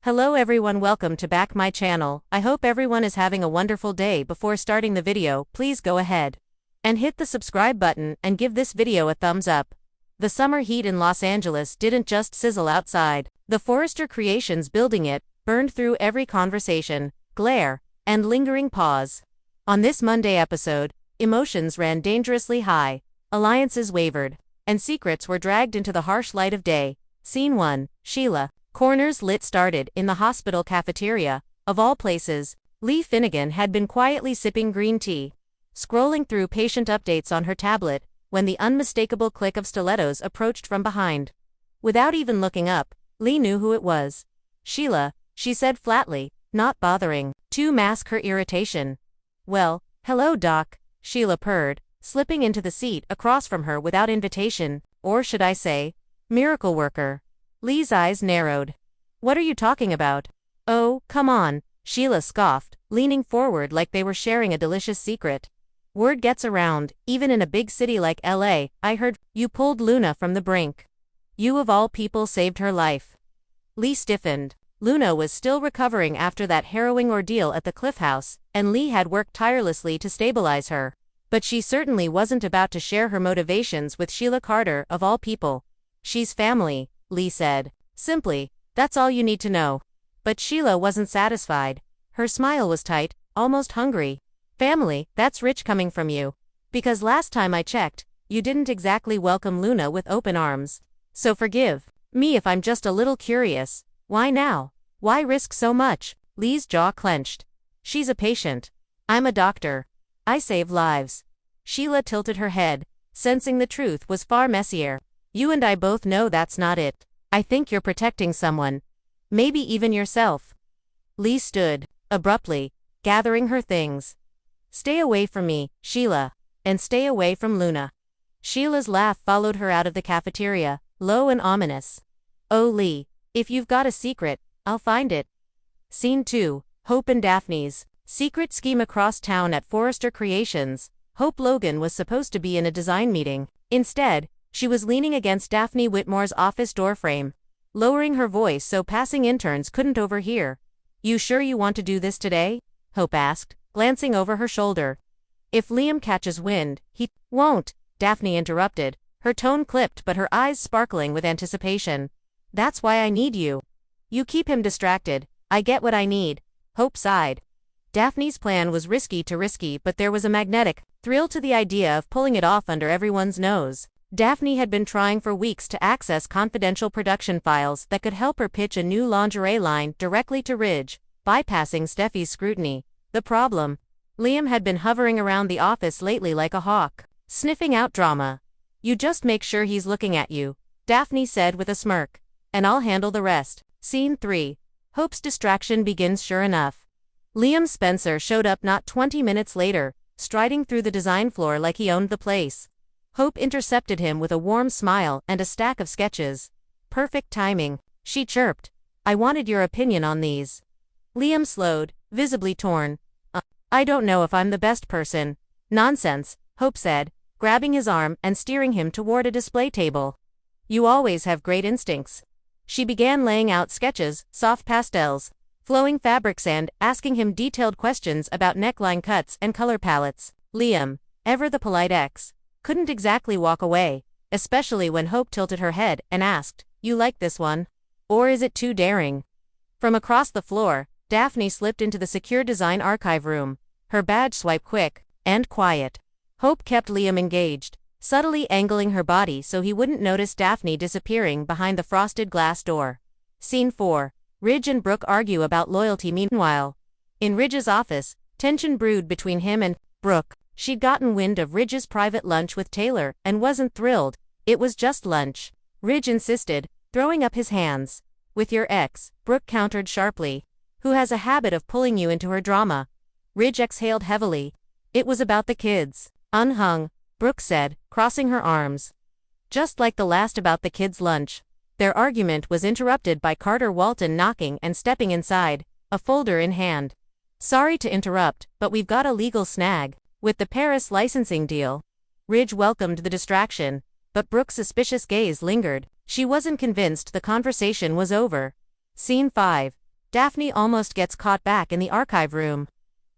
Hello everyone, welcome to back my channel. I hope everyone is having a wonderful day. Before starting the video, please go ahead and hit the subscribe button and give this video a thumbs up. The summer heat in Los Angeles didn't just sizzle outside. The Forrester Creations building it burned through every conversation, glare, and lingering pause. On this Monday episode, emotions ran dangerously high, alliances wavered, and secrets were dragged into the harsh light of day. Scene 1, Sheila. Corners lit started in the hospital cafeteria. Of all places, Lee Finnegan had been quietly sipping green tea, scrolling through patient updates on her tablet, when the unmistakable click of stilettos approached from behind. Without even looking up, Lee knew who it was. Sheila, she said flatly, not bothering to mask her irritation. Well, hello doc, Sheila purred, slipping into the seat across from her without invitation, or should I say, miracle worker. Lee's eyes narrowed. What are you talking about? Oh, come on, Sheila scoffed, leaning forward like they were sharing a delicious secret. Word gets around, even in a big city like LA, I heard you pulled Luna from the brink. You of all people saved her life. Lee stiffened. Luna was still recovering after that harrowing ordeal at the Cliff House, and Lee had worked tirelessly to stabilize her. But she certainly wasn't about to share her motivations with Sheila Carter, of all people. She's family, Lee said. Simply, that's all you need to know. But Sheila wasn't satisfied. Her smile was tight, almost hungry. Family, that's rich coming from you. Because last time I checked, you didn't exactly welcome Luna with open arms. So forgive me if I'm just a little curious. Why now? Why risk so much? Lee's jaw clenched. She's a patient. I'm a doctor. I save lives. Sheila tilted her head, sensing the truth was far messier. You and I both know that's not it. I think you're protecting someone. Maybe even yourself. Lee stood, abruptly, gathering her things. Stay away from me, Sheila. And stay away from Luna. Sheila's laugh followed her out of the cafeteria, low and ominous. Oh Lee, if you've got a secret, I'll find it. Scene 2, Hope and Daphne's secret scheme across town at Forrester Creations. Hope Logan was supposed to be in a design meeting. Instead, she was leaning against Daphne Whitmore's office doorframe, lowering her voice so passing interns couldn't overhear. You sure you want to do this today? Hope asked, glancing over her shoulder. If Liam catches wind, he won't, Daphne interrupted, her tone clipped but her eyes sparkling with anticipation. That's why I need you. You keep him distracted. I get what I need. Hope sighed. Daphne's plan was risky, but there was a magnetic thrill to the idea of pulling it off under everyone's nose. Daphne had been trying for weeks to access confidential production files that could help her pitch a new lingerie line directly to Ridge, bypassing Steffi's scrutiny. The problem? Liam had been hovering around the office lately like a hawk, sniffing out drama. You just make sure he's looking at you, Daphne said with a smirk. And I'll handle the rest. Scene 3. Hope's distraction begins sure enough. Liam Spencer showed up not 20 minutes later, striding through the design floor like he owned the place. Hope intercepted him with a warm smile and a stack of sketches. Perfect timing, she chirped. I wanted your opinion on these. Liam slowed, visibly torn. I don't know if I'm the best person. Nonsense, Hope said, grabbing his arm and steering him toward a display table. You always have great instincts. She began laying out sketches, soft pastels, flowing fabrics and asking him detailed questions about neckline cuts and color palettes. Liam, ever the polite ex, couldn't exactly walk away, especially when Hope tilted her head and asked, You like this one? Or is it too daring? From across the floor, Daphne slipped into the secure design archive room, her badge swipe quick and quiet. Hope kept Liam engaged, subtly angling her body so he wouldn't notice Daphne disappearing behind the frosted glass door. Scene 4. Ridge and Brooke argue about loyalty. Meanwhile, in Ridge's office, tension brewed between him and Brooke. She'd gotten wind of Ridge's private lunch with Taylor and wasn't thrilled. It was just lunch, Ridge insisted, throwing up his hands. With your ex, Brooke countered sharply. Who has a habit of pulling you into her drama? Ridge exhaled heavily. It was about the kids. Unhung, Brooke said, crossing her arms. Just like the last about the kids' lunch. Their argument was interrupted by Carter Walton knocking and stepping inside, a folder in hand. Sorry to interrupt, but we've got a legal snag. With the Paris licensing deal. Ridge welcomed the distraction, but Brooke's suspicious gaze lingered. She wasn't convinced the conversation was over. Scene 5. Daphne almost gets caught back in the archive room.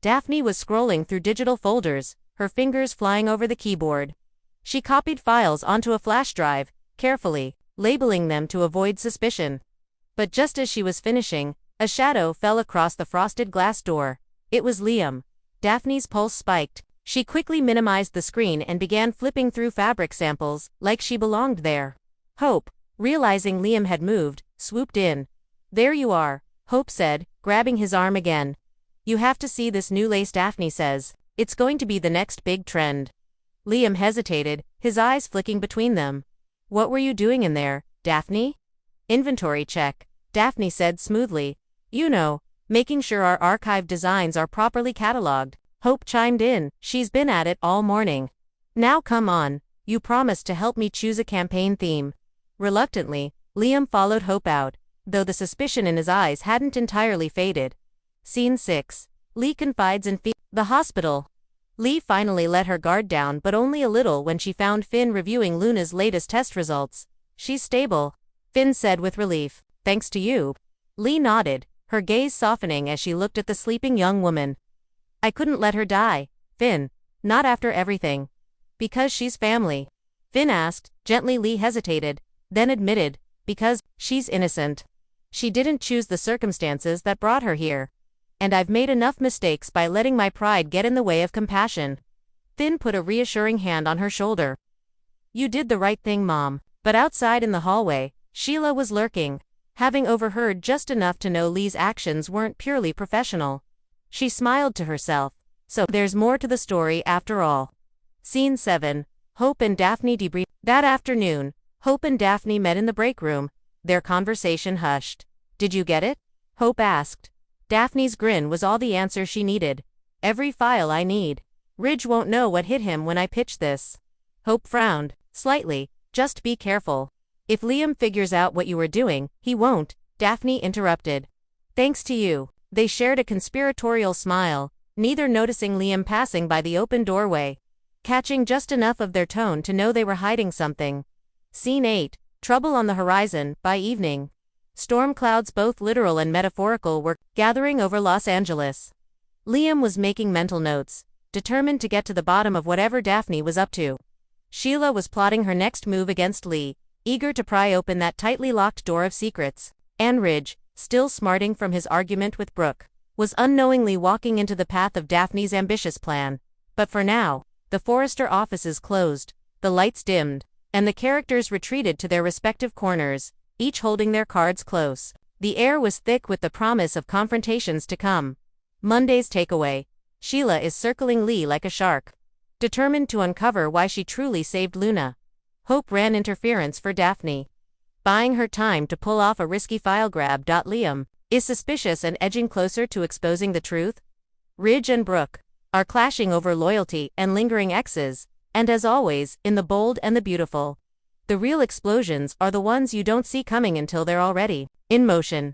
Daphne was scrolling through digital folders, her fingers flying over the keyboard. She copied files onto a flash drive, carefully, labeling them to avoid suspicion. But just as she was finishing, a shadow fell across the frosted glass door. It was Liam. Daphne's pulse spiked. She quickly minimized the screen and began flipping through fabric samples, like she belonged there. Hope, realizing Liam had moved, swooped in. "There you are," Hope said, grabbing his arm again. "You have to see this new lace," Daphne says. "It's going to be the next big trend." Liam hesitated, his eyes flicking between them. "What were you doing in there, Daphne?" "Inventory check," Daphne said smoothly. "You know, making sure our archive designs are properly cataloged." Hope chimed in. "She's been at it all morning. Now come on, you promised to help me choose a campaign theme." Reluctantly, Liam followed Hope out, though the suspicion in his eyes hadn't entirely faded. Scene 6. Lee confides in Finn. The hospital. Lee finally let her guard down, but only a little when she found Finn reviewing Luna's latest test results. "She's stable," Finn said with relief. "Thanks to you." Lee nodded, her gaze softening as she looked at the sleeping young woman. "I couldn't let her die, Finn. Not after everything." "Because she's family?" Finn asked, gently. Lee hesitated, then admitted, "Because she's innocent. She didn't choose the circumstances that brought her here. And I've made enough mistakes by letting my pride get in the way of compassion." Finn put a reassuring hand on her shoulder. "You did the right thing, Mom." But outside in the hallway, Sheila was lurking, having overheard just enough to know Lee's actions weren't purely professional. She smiled to herself. So there's more to the story after all. Scene 7. Hope and Daphne debrief. That afternoon, Hope and Daphne met in the break room, their conversation hushed. "Did you get it?" Hope asked. Daphne's grin was all the answer she needed. "Every file I need. Ridge won't know what hit him when I pitched this." Hope frowned, slightly. "Just be careful. If Liam figures out what you were doing, he won't," Daphne interrupted. "Thanks to you." They shared a conspiratorial smile, neither noticing Liam passing by the open doorway, catching just enough of their tone to know they were hiding something. Scene 8. Trouble on the horizon. By evening, storm clouds, both literal and metaphorical, were gathering over Los Angeles. Liam was making mental notes, determined to get to the bottom of whatever Daphne was up to. Sheila was plotting her next move against Lee, eager to pry open that tightly locked door of secrets. And Ridge, still smarting from his argument with Brooke, was unknowingly walking into the path of Daphne's ambitious plan. But for now, the Forrester offices closed, the lights dimmed, and the characters retreated to their respective corners, each holding their cards close. The air was thick with the promise of confrontations to come. Monday's takeaway. Sheila is circling Lee like a shark, determined to uncover why she truly saved Luna. Hope ran interference for Daphne, buying her time to pull off a risky file grab. Liam is suspicious and edging closer to exposing the truth. Ridge and Brooke are clashing over loyalty and lingering exes, and as always, in the bold and the beautiful, the real explosions are the ones you don't see coming until they're already in motion.